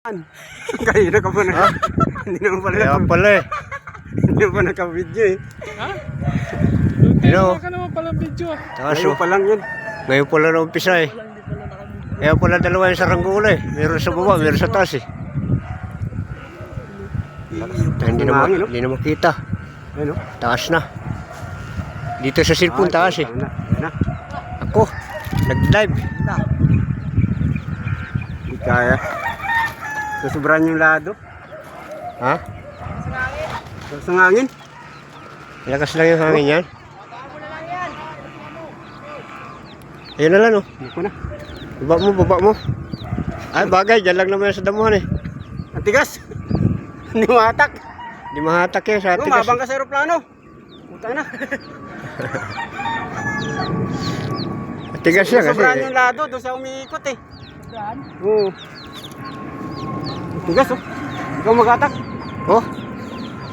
Kanina ka pa na. Ha? Hindi naman pala. Kaya pala eh. Hindi naman pa naka-video eh. Ha? Ano? Wala ka naman palang video ah. Kaso, Ngayon pa lang yun. ngayon pala na umpisa eh. Kaya pala dalawa yung saranggola eh. Meron sa baba, meron sa taas eh. Hindi na makita. Ano? Taas na. Dito sa cellphone taas eh. Na. Ako, nag-live. Hindi kaya. Susobran yung lado. Ha? Sa hangin. Lakas lang yung hangin yan. Ayun na lang oh. Hindi ko na. Baba mo. Ay bagay, dyan lang naman sa damuhan eh. Ang tigas. Hindi mahatak. Di mahatak yan sa atigas. Mabang ka sa aeroplano. Puta na. Atigas yan kasi. Susobran yung lado. Doon sa umiikot eh. Oo. Ang tigas oh. Ikaw magatak. Oh,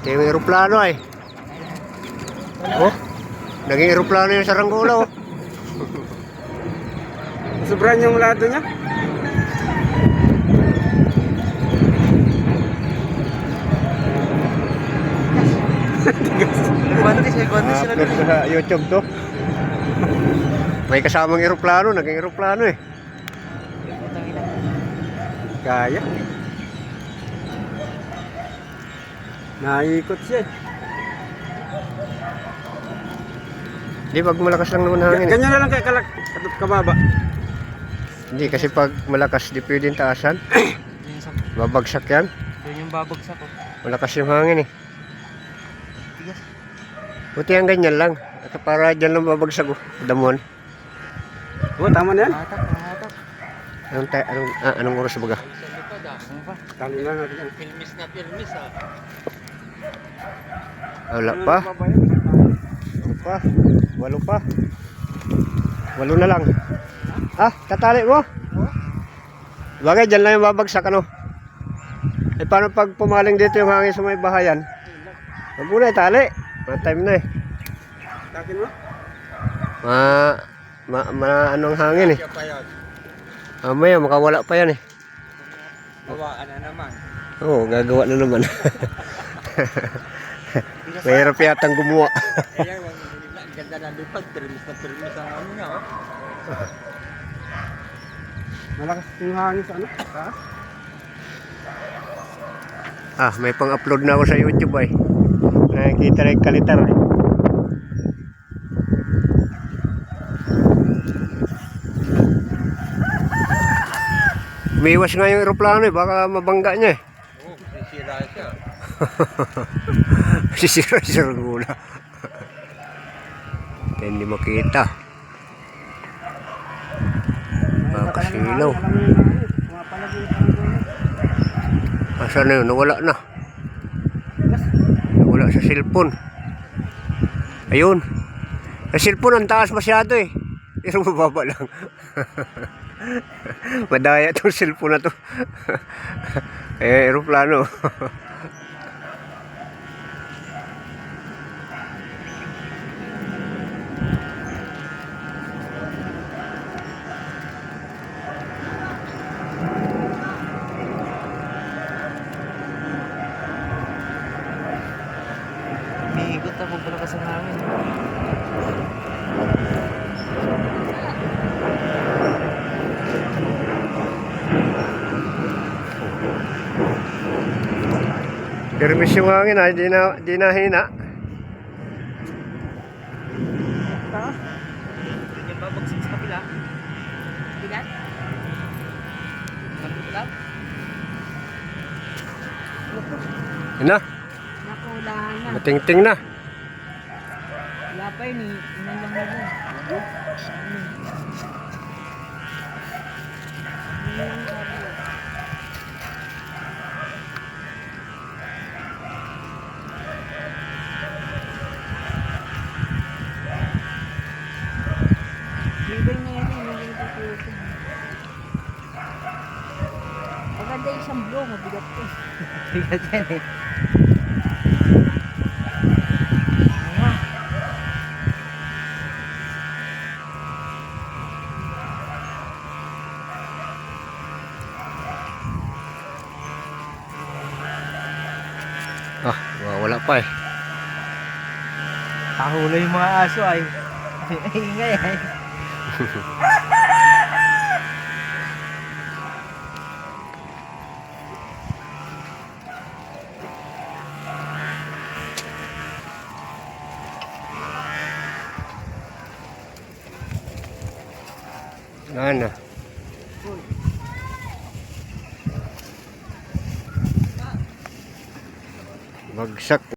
ito yung aeroplano ay. Oh, naging aeroplano yung saranggola oh. Susobran yung lado niya. Na-upload ko sa YouTube to. May kasamang aeroplano, naging aeroplano eh. Kaya. Naikot siya eh. Di pag malakas lang naman hangin. Ganyan na lang kay kababa. Hindi kasi pag malakas di pwedeng taasan. Babagsak yan. Yun yung babagsak ko. Malakas yung hangin eh. Buti ang ganyan lang. At para dyan lang babagsak oh. Damon. Oo, tama na yan. Hatak. Anong oras baga? Tali na natin yan. Filmis na filmis ah. Wala pa. Walo pa. Walo na lang. Ah, tatali mo? Bagay, dyan lang yung babagsak ano. Eh paano pag pumaling dito yung hangin sa may bahayan? Huwag muna itali. Ma-time na eh. Takin mo? Anong hangin eh. Mamaya makawala pa yan eh. Gawaan na naman. Oo, gagawa na naman. Mahirap yatang gumawa. Ayan, ang ganda na lipad. Permis ang ano niya oh. Malakas yung hangin sa ano? Ha? Ah, may pang-upload na ako sa YouTube ay. Nakikita rin kalitar eh. Umiwas nga yung aeroplano eh, baka mabangga niya eh. Oo, sisira siya. Sisira siya ng gula. Hindi makita. Kasilaw. Asa na yun? Nawala na. Nawala sa cellphone. Ayun. Sa cellphone ang taas masyado eh. Pero mababa lang. Madaya itong cellphone na to. Aeroplano. Umiikot na pag malakas ang hangin. Permis yung hangin ay di na hina. Yun yung babagsak sa kabila. Bigat? Bigat? Yun na. Naku, wala na. Matingting na. Wala pa yun eh. Inan lang na doon. Bibay na yan eh. Hindi ko puso. Maganda isang blow. Mabigat ko. Bigat yan eh. Wala pa eh. Kahulay yung mga aso ay. Ingay ay. Ano? Bagsak.